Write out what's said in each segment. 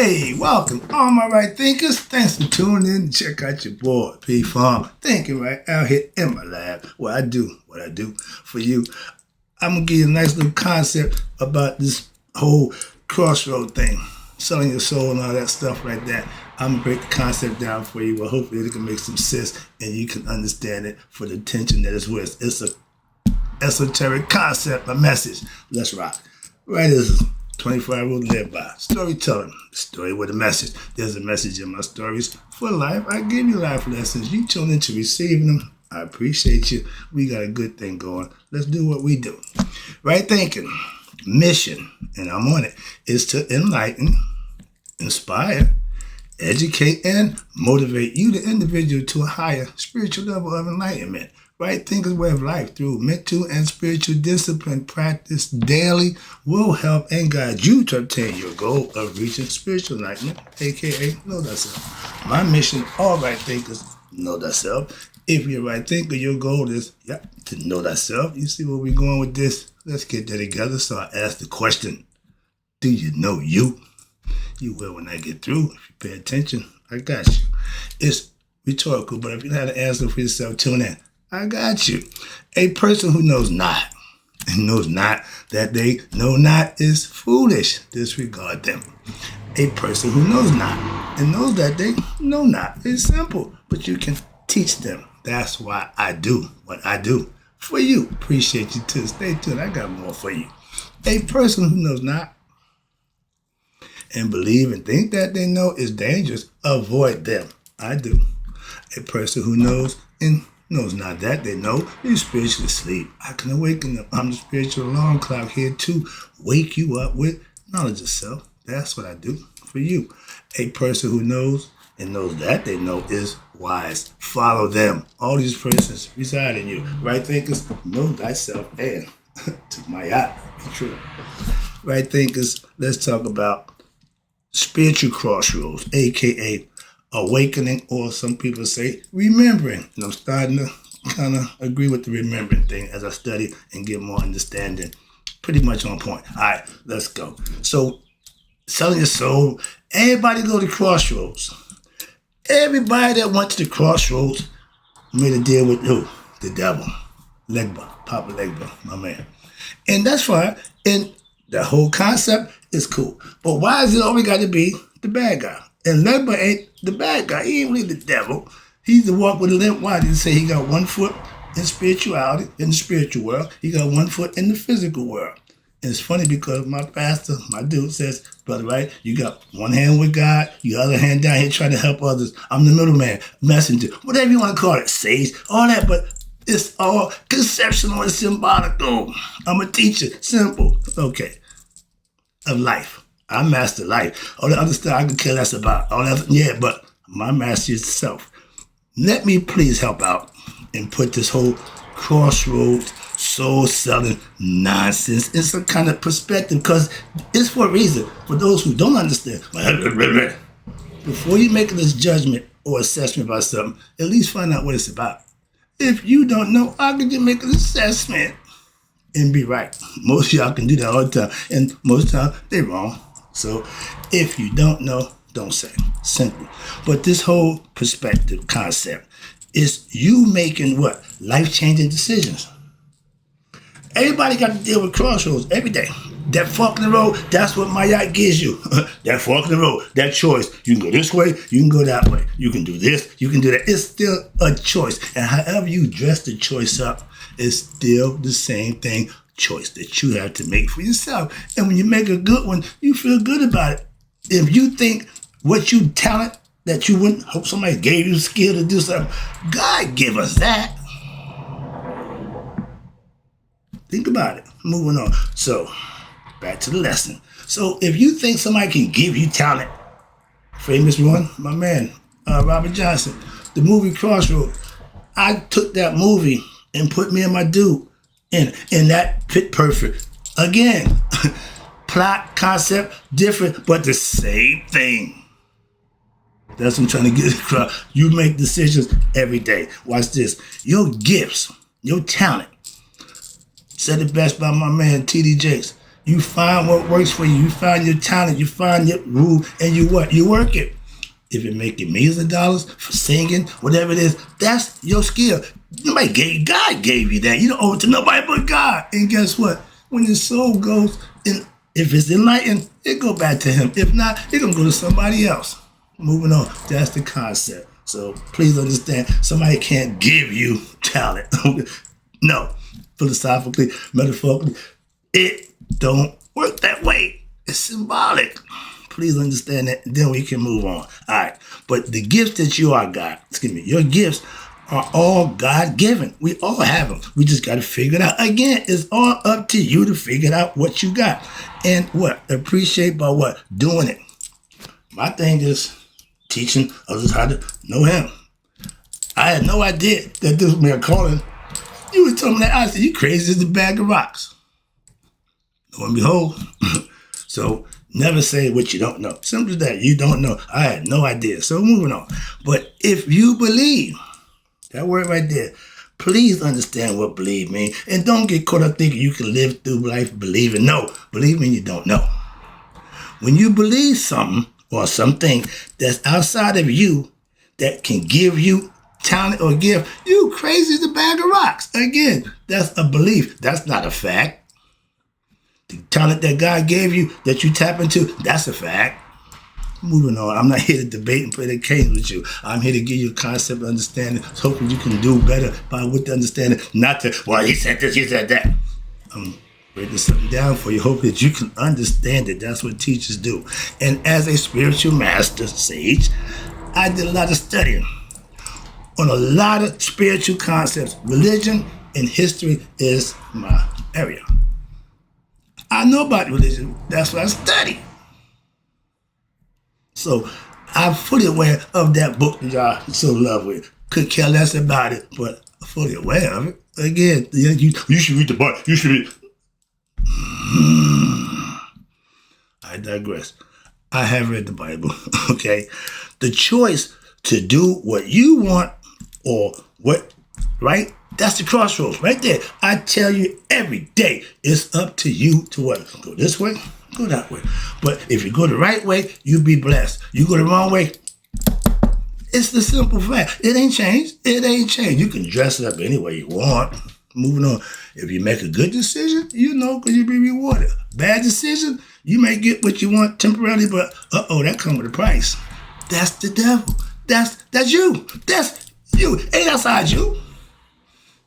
Hey, welcome, all my right thinkers. Thanks for tuning in. Check out your boy, P Farm, thinking right out here in my lab where I do what I do for you. I'm going to give you a nice little concept about this whole crossroad thing, selling your soul and all that stuff like that. I'm going to break the concept down for you. Well, hopefully it can make some sense and you can understand it for the tension that it's worth. It's a esoteric concept, a message. Let's rock. Right is 25 rules to live by. Storytelling. Story with a message. There's a message in my stories for life. I give you life lessons. You tune into receiving them. I appreciate you. We got a good thing going. Let's do what we do. Right thinking. Mission, and I'm on it, is to enlighten, inspire, educate, and motivate you, the individual, to a higher spiritual level of enlightenment. Right thinker's way of life through mental and spiritual discipline practice daily will help and guide you to obtain your goal of reaching spiritual enlightenment, aka know thyself. My mission, all right thinkers, know thyself. If you're a right thinker, your goal is to know thyself. You see where we're going with this? Let's get that together. So I ask the question, do you know you? You will when I get through. If you pay attention, I got you. It's rhetorical, but if you had an answer for yourself, tune in. I got you. A person who knows not and knows not that they know not is foolish. Disregard them. A person who knows not and knows that they know not is simple, but you can teach them. That's why I do what I do for you. Appreciate you too. Stay tuned. I got more for you. A person who knows not and believe and think that they know is dangerous. Avoid them. I do. A person who knows and knows not that they know is spiritually asleep. I can awaken them. I'm the spiritual alarm clock here to wake you up with knowledge of self. That's what I do for you. A person who knows and knows that they know is wise. Follow them. All these persons reside in you. Right thinkers, know thyself and to my eye, be true. Right thinkers, let's talk about spiritual crossroads, aka awakening, or some people say remembering. And I'm starting to kind of agree with the remembering thing as I study and get more understanding. Pretty much on point. All right, let's go. So, selling your soul, everybody go to Crossroads. Everybody that went to the Crossroads made a deal with who? The devil. Legba, Papa Legba, my man. And that's fine. And the whole concept is cool. But why is it always got to be the bad guy? And Legba ain't the bad guy. He ain't really the devil. He's the walk with a limp. Why did he say he got 1 foot in spirituality, in the spiritual world? He got 1 foot in the physical world. And it's funny because my pastor, my dude says, brother, right, you got one hand with God, your other hand down here trying to help others. I'm the middleman, messenger, whatever you want to call it, sage, all that, but it's all conceptual and symbolical. I'm a teacher, simple, okay, of life. I master life. All the other stuff I can care less about. All that, yeah, but my master is self. Let me please help out and put this whole crossroads, soul-selling nonsense in some kind of perspective, because it's for a reason. For those who don't understand, before you make this judgment or assessment about something, at least find out what it's about. If you don't know, how can you make an assessment and be right? Most of y'all can do that all the time, and most of the time, they're wrong. So if you don't know, don't say. Simple. But this whole perspective concept is you making what? Life-changing decisions. Everybody got to deal with crossroads every day. That fork in the road, that's what my yacht gives you. That fork in the road, that choice. You can go this way, you can go that way. You can do this, you can do that. It's still a choice. And however you dress the choice up, it's still the same thing. Choice that you have to make for yourself. And when you make a good one, you feel good about it. If you think what you talent that you wouldn't hope somebody gave you skill to do something, God give us that. Think about it. Moving on. So, back to the lesson. So, if you think somebody can give you talent, famous one, my man, Robert Johnson, the movie Crossroads, I took that movie and put me and my dude in that fit perfect. Again, plot, concept, different, but the same thing. That's what I'm trying to get across. You make decisions every day. Watch this. Your gifts, your talent. Said it best by my man, T.D. Jakes. You find what works for you. You find your talent. You find your groove, and you what? You work it. If you're making millions of dollars for singing, whatever it is, that's your skill. God gave you that. You don't owe it to nobody but God. And guess what? When your soul goes in, if it's enlightened, it go back to him. If not, it gonna go to somebody else. Moving on. That's the concept. So please understand, somebody can't give you talent. No. Philosophically, metaphorically, it don't work that way. It's symbolic. Please understand that. Then we can move on. All right. But the gifts that you are your gifts are all God-given. We all have them. We just got to figure it out. Again, it's all up to you to figure out what you got. And what? Appreciate by what? Doing it. My thing is teaching others how to know him. I had no idea that this was my calling. You were telling me that. I said, you crazy as a bag of rocks. Lo and behold. So never say what you don't know. Simple as that. You don't know. I had no idea. So moving on. But if you believe, that word right there, please understand what believe means. And don't get caught up thinking you can live through life believing. No, believing you don't know. When you believe something or something that's outside of you that can give you talent or gift, you crazy as a bag of rocks. Again, that's a belief. That's not a fact. The talent that God gave you that you tap into, that's a fact. Moving on. I'm not here to debate and play the games with you. I'm here to give you a concept of understanding. So hopefully you can do better with the understanding. Not to, well, he said this, he said that. I'm breaking something down for you. Hope that you can understand it. That's what teachers do. And as a spiritual master, sage, I did a lot of studying on a lot of spiritual concepts. Religion and history is my area. I know about religion. That's what I study. So I'm fully aware of that book that y'all so love with. Could care less about it, but I'm fully aware of it. Again, you should read the book. You should read. I digress. I have read the Bible, okay? The choice to do what you want or what, right? That's the crossroads right there. I tell you every day, it's up to you to what? Go this way, go that way. But if you go the right way, you be blessed. You go the wrong way, it's the simple fact. It ain't changed. It ain't changed. You can dress it up any way you want. Moving on. If you make a good decision, you know, because you'll be rewarded. Bad decision, you may get what you want temporarily, but that comes with a price. That's the devil. That's you. That's you. Ain't outside you.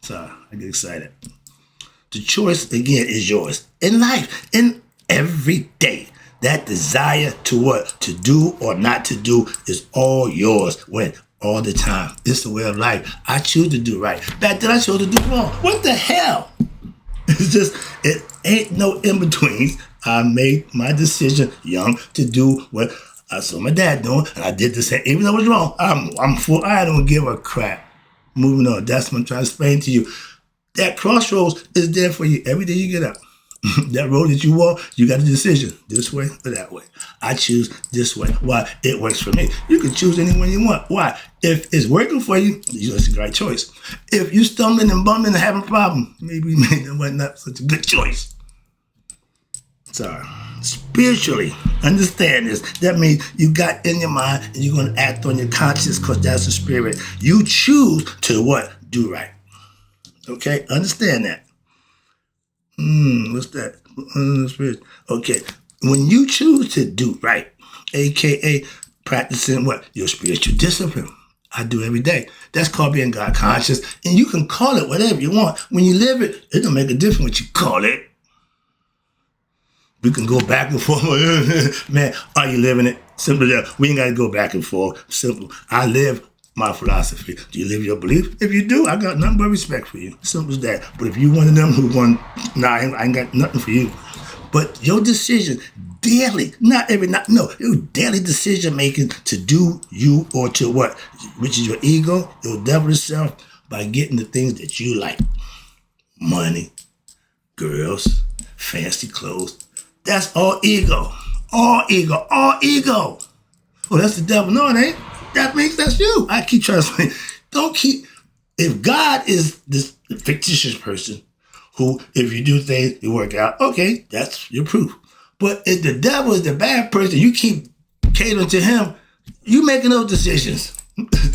Sorry, I get excited. The choice, again, is yours. In life, in every day. That desire to what? To do or not to do is all yours. When? All the time. It's the way of life. I choose to do right. Back then I chose to do wrong. What the hell? It's just, it ain't no in-betweens. I made my decision young to do what I saw my dad doing, and I did the same. Even though it was wrong, I'm full. I don't give a crap. Moving on. That's what I'm trying to explain to you. That crossroads is there for you every day you get up. That road that you walk, you got a decision. This way or that way. I choose this way. Why? It works for me. You can choose any one you want. Why? If it's working for you, it's the right choice. If you stumbling and bumbling and having a problem, maybe that was not such a good choice. Sorry. Spiritually, understand this. That means you got in your mind and you're going to act on your conscience because that's the spirit. You choose to what? Do right. Okay? Understand that. What's that? Okay. When you choose to do right, aka practicing what? Your spiritual discipline. I do every day. That's called being God conscious. And you can call it whatever you want. When you live it, it don't make a difference what you call it. We can go back and forth. Man, are you living it? Simple. We ain't got to go back and forth. Simple. I live my philosophy. Do you live your belief? If you do, I got nothing but respect for you. Simple as that. But if you one of them who want, I ain't got nothing for you. But your decision daily, not every night, no, your daily decision making to do you or to what? Which is your ego, your devilish self, by getting the things that you like. Money, girls, fancy clothes. That's all ego. All ego. All ego. Oh, that's the devil. No, it ain't. That means that's you. I keep trying to say, if God is this fictitious person who, if you do things, you work out. Okay, that's your proof. But if the devil is the bad person, you keep catering to him, you making those decisions.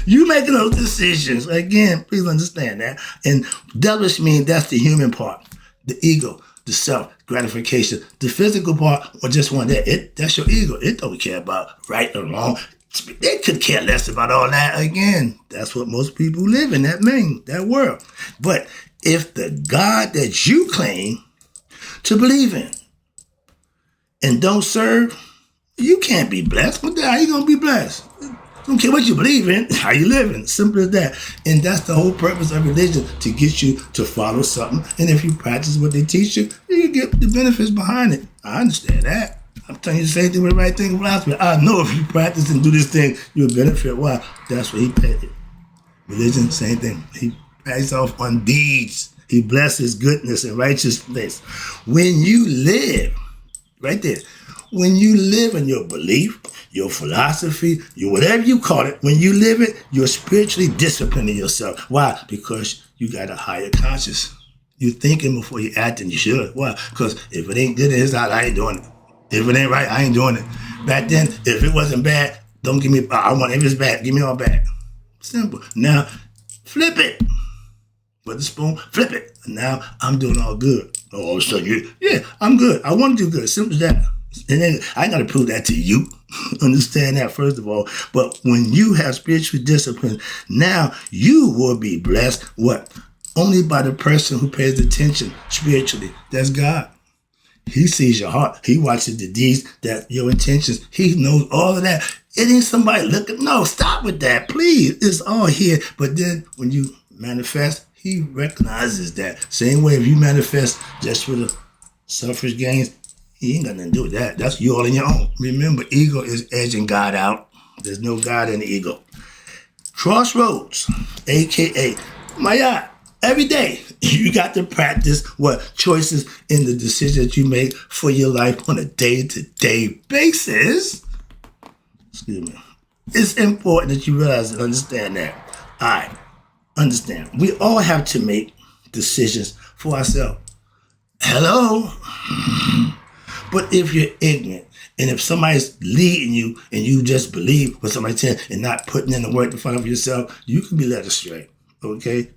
You making those decisions. Again, please understand that. And devilish means that's the human part, the ego, the self, gratification. The physical part, or just one that's your ego. It don't care about right or wrong. They could care less about all that. Again, that's what most people live in, that world. But if the God that you claim to believe in and don't serve, you can't be blessed. How you going to be blessed? Don't care what you believe in, how you living. Simple as that. And that's the whole purpose of religion, to get you to follow something. And if you practice what they teach you, you get the benefits behind it. I understand that. I'm telling you the same thing with the right thing philosophy. I know if you practice and do this thing, you'll benefit. Why? That's what he paid it. Religion, same thing. He pays off on deeds. He blesses goodness and righteousness. When you live, right there, when you live in your belief, your philosophy, your whatever you call it, when you live it, you're spiritually disciplining yourself. Why? Because you got a higher conscience. You're thinking before you act, and you should. Why? Because if it ain't good in his eyes, I ain't doing it. If it ain't right, I ain't doing it. Back then, if it wasn't bad, don't give me, if it's bad, give me all bad. Simple. Now, flip it. With the spoon, flip it. Now, I'm doing all good. All of a sudden, I'm good. I want to do good. Simple as that. And then I got to prove that to you. Understand that, first of all. But when you have spiritual discipline, now you will be blessed. What? Only by the person who pays attention spiritually. That's God. He sees your heart. He watches the deeds, that your intentions. He knows all of that. It ain't somebody looking. No, stop with that, please. It's all here. But then when you manifest, he recognizes that. Same way if you manifest just for the selfish gains, he ain't got nothing to do with that. That's you all in your own. Remember, ego is edging God out. There's no God in the ego. Crossroads, a.k.a. Maya. Every day, you got to practice what choices in the decisions that you make for your life on a day-to-day basis. Excuse me. It's important that you realize and understand that. All right, understand. We all have to make decisions for ourselves. Hello? But if you're ignorant, and if somebody's leading you and you just believe what somebody's saying and not putting in the work to find out for yourself, you can be led astray, okay?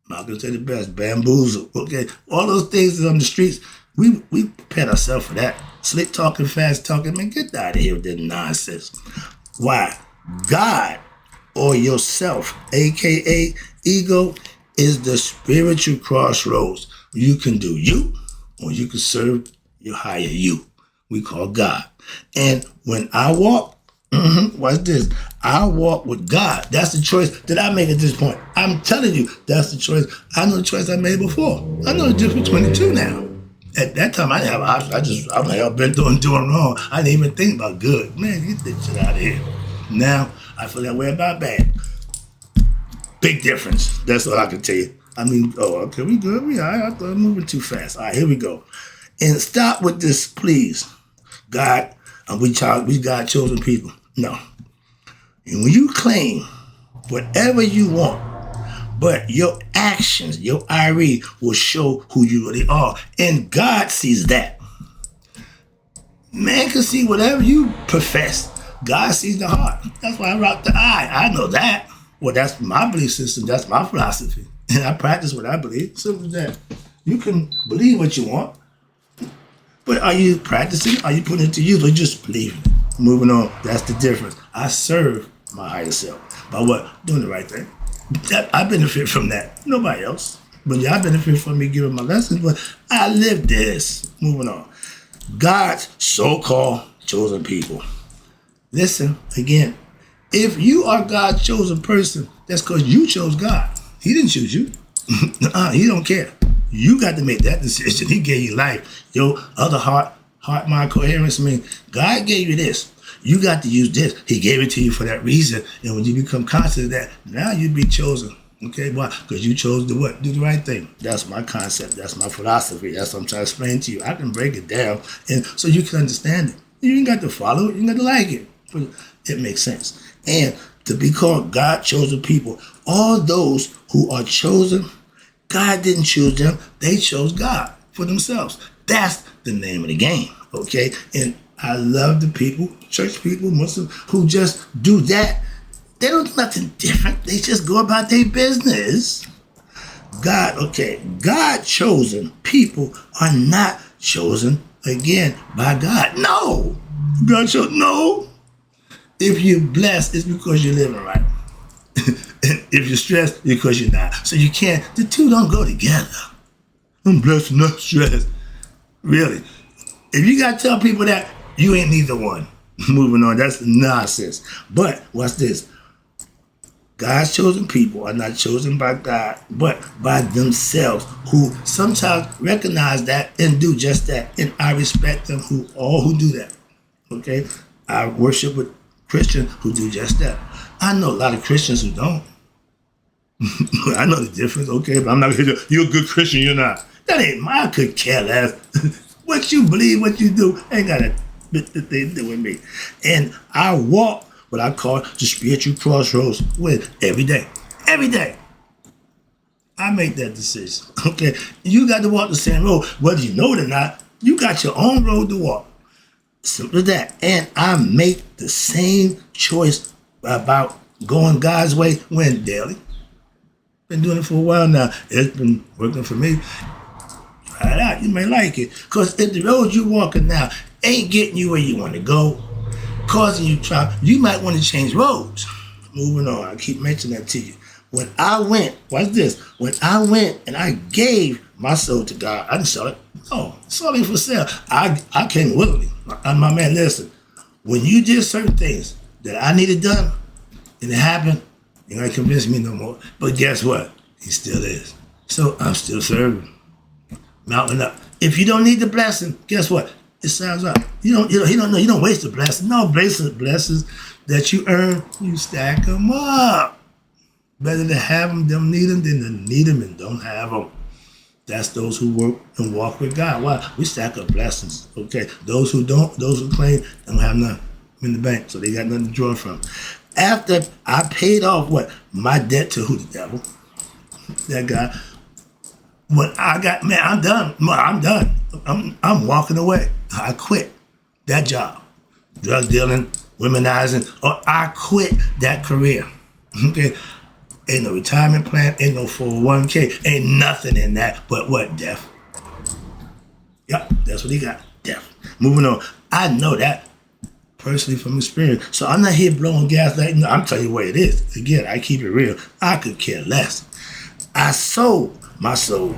Malcolm said the best, bamboozle, okay? All those things on the streets, we prepare ourselves for that. Slick talking, fast talking, man, get out of here with that nonsense. Why? God or yourself, a.k.a. ego, is the spiritual crossroads. You can do you, or you can serve your higher you. We call God. And when I walk, watch this, I walk with God. That's the choice that I make at this point. I'm telling you, that's the choice. I know the choice I made before. I know the difference between the two now. At that time, I didn't have an option. I'm like, I've been doing wrong. I didn't even think about good. Man, get this shit out of here. Now, I feel that way about bad. Big difference. That's all I can tell you. I mean, okay, we good. We all right. I thought I'm moving too fast. All right, here we go. And stop with this, please. God, we God chosen people. No. And when you claim whatever you want, but your actions, your IRE will show who you really are. And God sees that. Man can see whatever you profess. God sees the heart. That's why I rock the eye. I know that. Well, that's my belief system. That's my philosophy. And I practice what I believe. Simple as that. You can believe what you want, but are you practicing? Are you putting it to use, or just believing it? Moving on. That's the difference. I serve my higher self by what? Doing the right thing. I benefit from that. Nobody else. But y'all benefit from me giving my lessons, but I live this. Moving on. God's so-called chosen people. Listen, again, if you are God's chosen person, that's because you chose God. He didn't choose you. He don't care. You got to make that decision. He gave you life. Your other heart, mind coherence means God gave you this. You got to use this. He gave it to you for that reason. And when you become conscious of that, now you be chosen. Okay, why? Because you chose to what? Do the right thing. That's my concept. That's my philosophy. That's what I'm trying to explain to you. I can break it down, and so you can understand it. You ain't got to follow it. You ain't got to like it. But it makes sense. And to be called God chosen people, all those who are chosen God didn't choose them. They chose God for themselves. That's the name of the game, okay? And I love the people, church people, Muslims, who just do that. They don't do nothing different. They just go about their business. God chosen people are not chosen again by God. No. No. If you're blessed, it's because you're living right. If you're stressed, it's because you're not. So you can't, the two don't go together. I'm blessed and not stressed. Really. If you got to tell people that, you ain't neither one. Moving on, that's nonsense. But watch this. God's chosen people are not chosen by God, but by themselves, who sometimes recognize that and do just that. And I respect them all who do that. Okay? I worship with Christians who do just that. I know a lot of Christians who don't. I know the difference, okay, but I'm not going to say, you're a good Christian, you're not. That ain't I could care less. What you believe, what you do, ain't got a bit that they do with me. And I walk what I call the spiritual crossroads with every day. Every day. I make that decision, okay? You got to walk the same road. Whether you know it or not, you got your own road to walk. Simple as that. And I make the same choice about going God's way when daily. Been doing it for a while now. It's been working for me. Try it out. You may like it. Because if the road you're walking now ain't getting you where you want to go, causing you trouble, you might want to change roads. Moving on. I keep mentioning that to you. When I went, watch this. When I went and I gave my soul to God, I didn't sell it. No, it's all for sale. I came willingly. And my man, listen, when you did certain things that I needed done, and it happened, you ain't convince me no more. But guess what? He still is. So I'm still serving. Mounting up. If you don't need the blessing, guess what? It sounds out. He don't know. You don't waste the blessing. No blessings that you earn, you stack them up. Better to have them, don't need them, than to need them and don't have them. That's those who work and walk with God. Why? We stack up blessings. Okay. Those who don't, those who claim, don't have nothing in the bank, so they got nothing to draw from. After I paid off my debt to who? The devil. That guy. When I got, man, I'm done. I'm done. I'm walking away. I quit that job. Drug dealing, womenizing, or I quit that career. Okay. Ain't no retirement plan, ain't no 401k, ain't nothing in that but what? Death. Yep, that's what he got. Death. Moving on. I know that personally from experience. So I'm not here blowing gas. No, I'm telling you what it is. Again, I keep it real. I could care less. I sold my soul.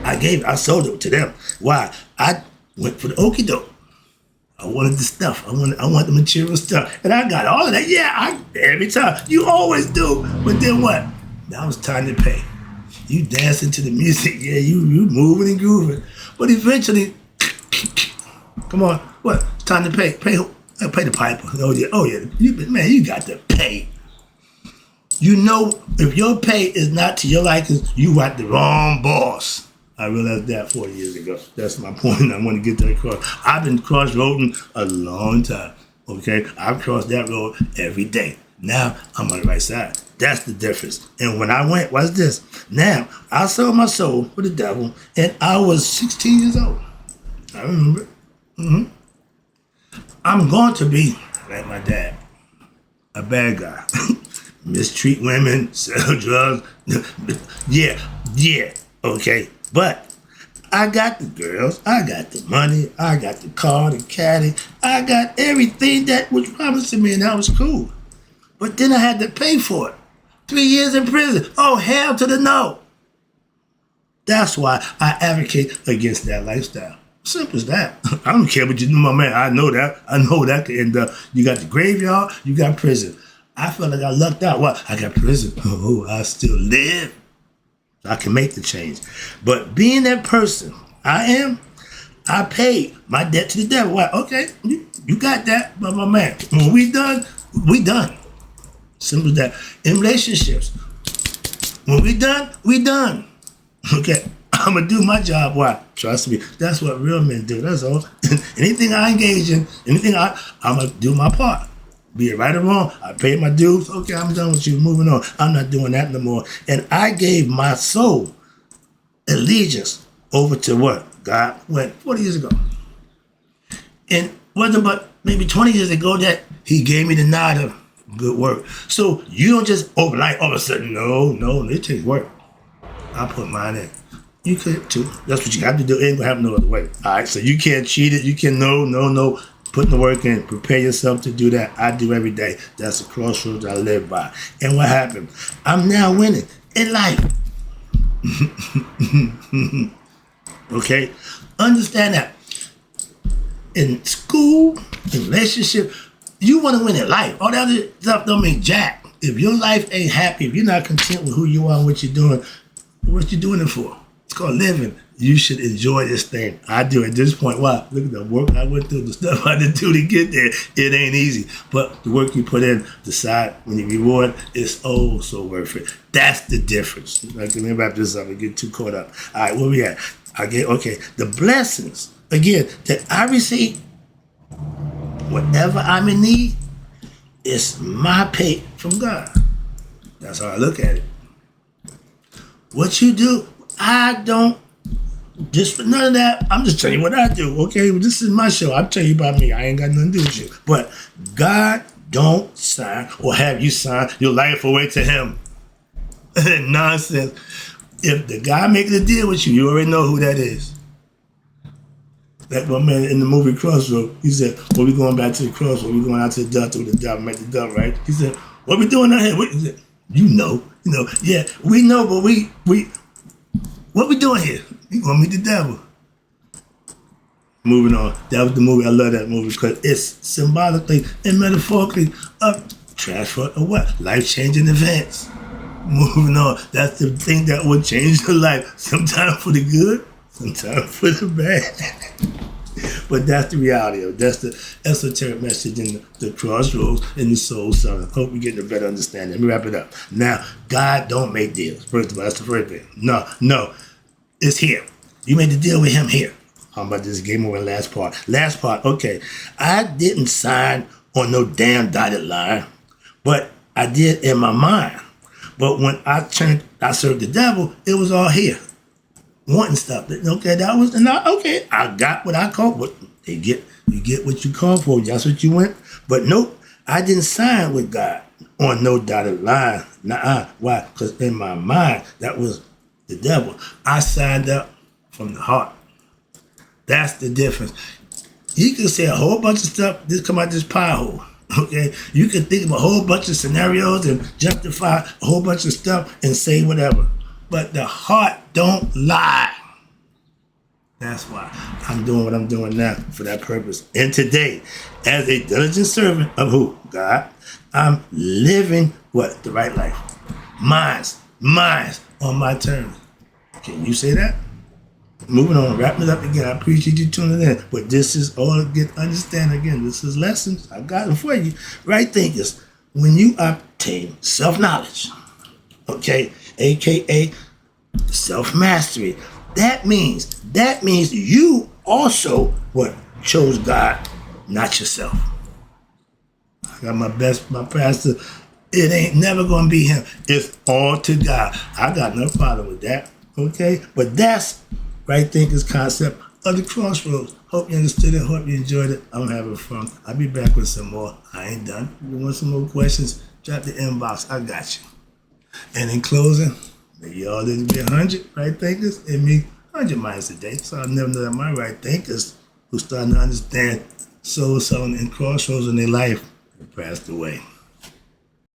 I sold it to them. Why? I went for the okie doke. I wanted the stuff. I want the material stuff. And I got all of that. Yeah, every time. You always do. But then what? Now it's time to pay. You dancing to the music. Yeah, you moving and grooving. But eventually, come on. What? It's time to pay. Pay the piper. Oh yeah. You got to pay. You know, if your pay is not to your liking, you got the wrong boss. I realized that 4 years ago. That's my point. I want to get that across. I've been cross-roading a long time. Okay? I've crossed that road every day. Now, I'm on the right side. That's the difference. And when I went, what's this? Now, I sold my soul for the devil, and I was 16 years old. I remember. I'm going to be, like my dad, a bad guy. Mistreat women, sell drugs. Yeah, okay. But I got the girls, I got the money, I got the car, the caddy, I got everything that was promised to me, and that was cool. But then I had to pay for it. 3 years in prison. Oh, hell to the no. That's why I advocate against that lifestyle. Simple as that. I don't care what you do, my man. I know that could end up. You got the graveyard, you got prison. I felt like I lucked out. What? I got prison. Oh, I still live. I can make the change. But being that person I paid my debt to the devil. Why? Okay, you got that, but my man, when we done. Simple as that. In relationships, when we done. Okay, I'm going to do my job. Why? Trust me. That's what real men do. That's all. Anything I engage in, I'm going to do my part. Be it right or wrong, I paid my dues. Okay, I'm done with you. Moving on. I'm not doing that no more. And I gave my soul allegiance over to what? God went 40 years ago. And wasn't but maybe 20 years ago that he gave me the nod of good work. So you don't just overnight all of a sudden, no, it takes work. I put mine in. You could too. That's what you have to do. It ain't gonna happen no other way. All right, so you can't cheat it. You can no. Put the work in. Prepare yourself to do that. I do every day. That's the crossroads I live by. And what happened? I'm now winning in life. Okay? Understand that. In school, in relationship, you want to win in life. All that other stuff don't mean jack. If your life ain't happy, if you're not content with who you are and what you're doing, what you doing it for? It's called living. You should enjoy this thing. I do at this point. Wow, look at the work I went through, the stuff I had to do to get there. It ain't easy. But the work you put in, the side, when you reward, it's oh so worth it. That's the difference. Like, let me wrap this up and get too caught up. All right, where we at? Okay, the blessings, again, that I receive, whatever I'm in need, it's my pay from God. That's how I look at it. What you do, I don't, just for none of that, I'm just telling you what I do, okay? Well, this is my show. I'm telling you about me. I ain't got nothing to do with you. But God don't sign or have you sign your life away to him. Nonsense. If the guy making a deal with you, you already know who that is. That one man in the movie Crossroads, he said, well, we going back to the crossroads. We going out to the dump, with the dump, make the dump, right? He said, what we doing out here? He said, you know, yeah, we know, but we what we doing here? We gonna meet the devil. Moving on. That was the movie. I love that movie because it's symbolically and metaphorically a transfer of what? Life-changing events. Moving on. That's the thing that will change your life. Sometimes for the good, sometimes for the bad. But that's the reality of it. That's the esoteric message in the crossroads in the soul summit. Hope you get a better understanding. Let me wrap it up. Now, God don't make deals. First of all, that's the first thing. No. It's here. You made the deal with him here. How about this game over last part? Last part, okay. I didn't sign on no damn dotted line, but I did in my mind. But when I served the devil, it was all here. Wanting stuff. Okay, I got what I called. But you get what you called for. That's what you went. But nope, I didn't sign with God on no dotted line. Nuh-uh. Why? Because in my mind, that was the devil. I signed up from the heart. That's the difference. You can say a whole bunch of stuff, this come out this pie hole. Okay? You can think of a whole bunch of scenarios and justify a whole bunch of stuff and say whatever. But the heart don't lie. That's why I'm doing what I'm doing now for that purpose. And today, as a diligent servant of who? God. I'm living what? The right life. Mine's on my terms. Can you say that? Moving on, wrapping it up again. I appreciate you tuning in. But this is all, understand again, this is lessons. I got them for you. Right thinkers, when you obtain self-knowledge, okay, aka self-mastery, that means you also what? Chose God, not yourself. I got my pastor, it ain't never gonna be him. It's all to God. I got no problem with that. Okay? But that's right thinkers concept of the crossroads. Hope you understood it. Hope you enjoyed it. I'm having fun. I'll be back with some more. I ain't done. If you want some more questions, drop the inbox. I got you. And in closing, may y'all didn't be 100 right thinkers and me 100 minds a day. So I'll never know that my right thinkers who starting to understand soul selling and crossroads in their life have passed away.